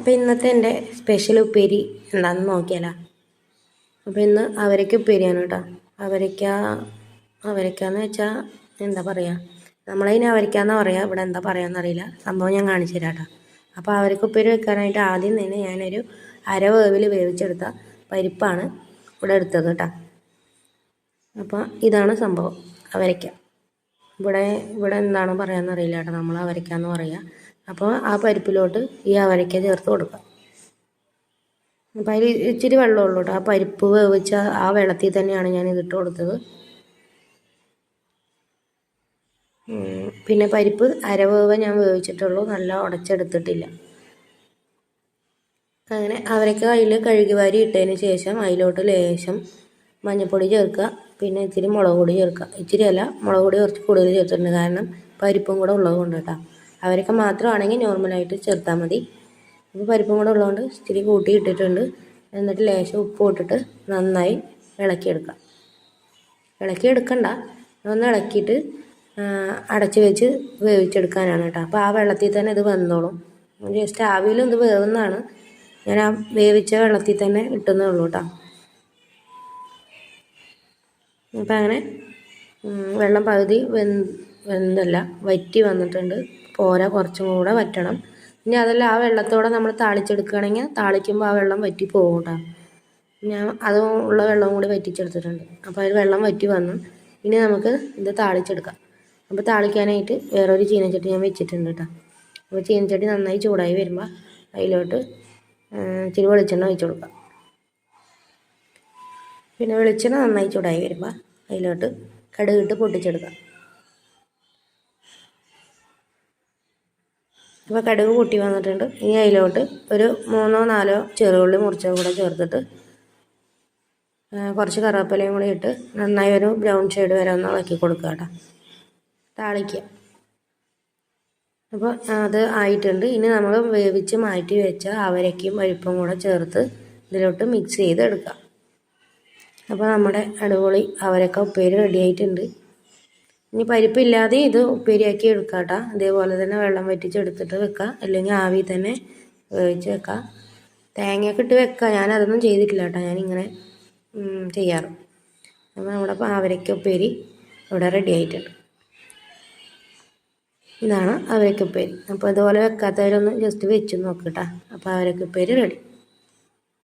അപ്പോൾ ഇന്നത്തെ എൻ്റെ സ്പെഷ്യൽ ഉപ്പേരി എന്താണെന്ന് നോക്കിയാലോ. അപ്പോൾ ഇന്ന് അവരയ്ക്ക ഉപ്പേരിയാണ് കേട്ടോ. അവരയ്ക്കാന്ന് വെച്ചാൽ എന്താ പറയുക, നമ്മളതിന് അവരയ്ക്കാന്നാണ് പറയുക, ഇവിടെ എന്താ പറയുകയെന്നറിയില്ല. സംഭവം ഞാൻ കാണിച്ചു തരാം കേട്ടോ. അപ്പോൾ അവരയ്ക്ക ഉപ്പേരി വെക്കാനായിട്ട് ആദ്യം തന്നെ ഞാനൊരു വേവിൽ വേവിച്ചെടുത്ത പരിപ്പാണ് ഇവിടെ എടുത്തത് കേട്ടോ. അപ്പോൾ ഇതാണ് സംഭവം, അവരയ്ക്ക. ഇവിടെ എന്താണ് പറയാമെന്നറിയില്ല കേട്ടോ, നമ്മൾ അവരയ്ക്കാന്ന് പറയുക. അപ്പോൾ ആ പരിപ്പിലോട്ട് ഈ അവരയ്ക്ക ചേർത്ത് കൊടുക്കുക. അപ്പം അതിൽ ഇച്ചിരി വെള്ളമുള്ളൂ കേട്ടോ. ആ പരിപ്പ് വേവിച്ച ആ വെള്ളത്തിൽ തന്നെയാണ് ഞാൻ ഇതിട്ട് കൊടുത്തത്. പിന്നെ പരിപ്പ് അരവേവ് ഞാൻ വേവിച്ചിട്ടുള്ളൂ, നല്ല ഉടച്ചെടുത്തിട്ടില്ല. അങ്ങനെ അവരയ്ക്ക അതിൽ കഴുകി വാരി ഇട്ടതിന് ശേഷം അതിലോട്ട് ലേശം മഞ്ഞൾപ്പൊടി ചേർക്കുക, പിന്നെ ഇച്ചിരി മുളക് പൊടി ചേർക്കുക. ഇച്ചിരി അല്ല, മുളക് പൊടി കുറച്ച് കൂടുതൽ ചേർത്തിട്ടുണ്ട്, കാരണം പരിപ്പും കൂടെ ഉള്ളത് കൊണ്ട് കേട്ടോ. അവരൊക്കെ മാത്രമാണെങ്കിൽ നോർമലായിട്ട് ചേർത്താൽ മതി. അപ്പോൾ പരിപ്പും കൂടെ ഉള്ളതുകൊണ്ട് ഇച്ചിരി കൂട്ടി ഇട്ടിട്ടുണ്ട്. എന്നിട്ട് ലേശം ഉപ്പ് ഇട്ടിട്ട് നന്നായി ഇളക്കിയെടുക്കാം. ഇളക്കിയെടുക്കണ്ട, ഒന്ന് ഇളക്കിയിട്ട് അടച്ച് വെച്ച് വേവിച്ചെടുക്കാനാണ് കേട്ടോ. അപ്പോൾ ആ വെള്ളത്തിൽ തന്നെ ഇത് വെന്തോളും. ജസ്റ്റ് ആവിയിലും ഇത് വേവുന്നതാണ്, ഞാൻ ആ വേവിച്ച വെള്ളത്തിൽ തന്നെ ഇട്ടുന്നേ ഉള്ളൂ കേട്ടോ. അപ്പം അങ്ങനെ വെള്ളം പകുതി വെന്തല്ല, വറ്റി വന്നിട്ടുണ്ട്. പോരാ, കുറച്ചും കൂടെ വറ്റണം. ഇനി അതല്ല, ആ വെള്ളത്തോടെ നമ്മൾ താളിച്ചെടുക്കുകയാണെങ്കിൽ താളിക്കുമ്പോൾ ആ വെള്ളം വറ്റി പോകും കേട്ടോ. ഞാൻ അതും ഉള്ള വെള്ളം കൂടി വറ്റിച്ചെടുത്തിട്ടുണ്ട്. അപ്പോൾ അതിൽ വെള്ളം വറ്റി വന്നു. ഇനി നമുക്ക് ഇത് താളിച്ചെടുക്കാം. അപ്പോൾ താളിക്കാനായിട്ട് വേറൊരു ചീനച്ചട്ടി ഞാൻ വെച്ചിട്ടുണ്ട് കേട്ടോ. അപ്പോൾ ചീനച്ചട്ടി നന്നായി ചൂടായി വരുമ്പോൾ അതിലോട്ട് ഇച്ചിരി വെളിച്ചെണ്ണ ഒഴിച്ച് കൊടുക്കാം. പിന്നെ വെളിച്ചെണ്ണ നന്നായി ചൂടായി വരുമ്പോൾ അതിലോട്ട് കടുകിട്ട് പൊട്ടിച്ചെടുക്കാം. അപ്പോൾ കടുക് പൊട്ടി വന്നിട്ടുണ്ട്. ഇനി അതിലോട്ട് ഒരു 3-4 ചെറുള്ളി മുറിച്ചത് കൂടെ ചേർത്തിട്ട് കുറച്ച് കറിവേപ്പിലയും കൂടി ഇട്ട് നന്നായി ഒരു ബ്രൗൺ ഷെയ്ഡ് വരെ ഒന്ന് ഇളക്കി കൊടുക്കുക കേട്ടോ, താളിക്കുക. അപ്പോൾ അത് ആയിട്ടുണ്ട്. ഇനി നമ്മൾ വേവിച്ച് മാറ്റി വെച്ച അവരയ്ക്കും പരിപ്പും കൂടെ ചേർത്ത് ഇതിലോട്ട് മിക്സ് ചെയ്തെടുക്കാം. അപ്പോൾ നമ്മുടെ അടിപൊളി അവരൊക്കെ ഉപ്പേരി റെഡി ആയിട്ടുണ്ട്. ഇനി പരിപ്പില്ലാതെ ഇത് ഉപ്പേരിയാക്കി എടുക്കാം കേട്ടോ. അതേപോലെ തന്നെ വെള്ളം വറ്റിച്ചെടുത്തിട്ട് വെക്കാം, അല്ലെങ്കിൽ ആവി തന്നെ വേവിച്ച് വെക്കാം. തേങ്ങയൊക്കെ ഇട്ട് വെക്കാം, ഞാനതൊന്നും ചെയ്തിട്ടില്ല കേട്ടോ, ഞാനിങ്ങനെ ചെയ്യാറ്. അപ്പോൾ നമ്മുടെ അവരയ്ക്ക ഉപ്പേരി ഇവിടെ റെഡി ആയിട്ടുണ്ട്. ഇതാണ് അവരയ്ക്ക ഉപ്പേരി. അപ്പോൾ ഇതുപോലെ വെക്കാത്തവരൊന്ന് ജസ്റ്റ് വെച്ച് നോക്കട്ടോ. അപ്പോൾ അവരയ്ക്ക ഉപ്പേരി റെഡി.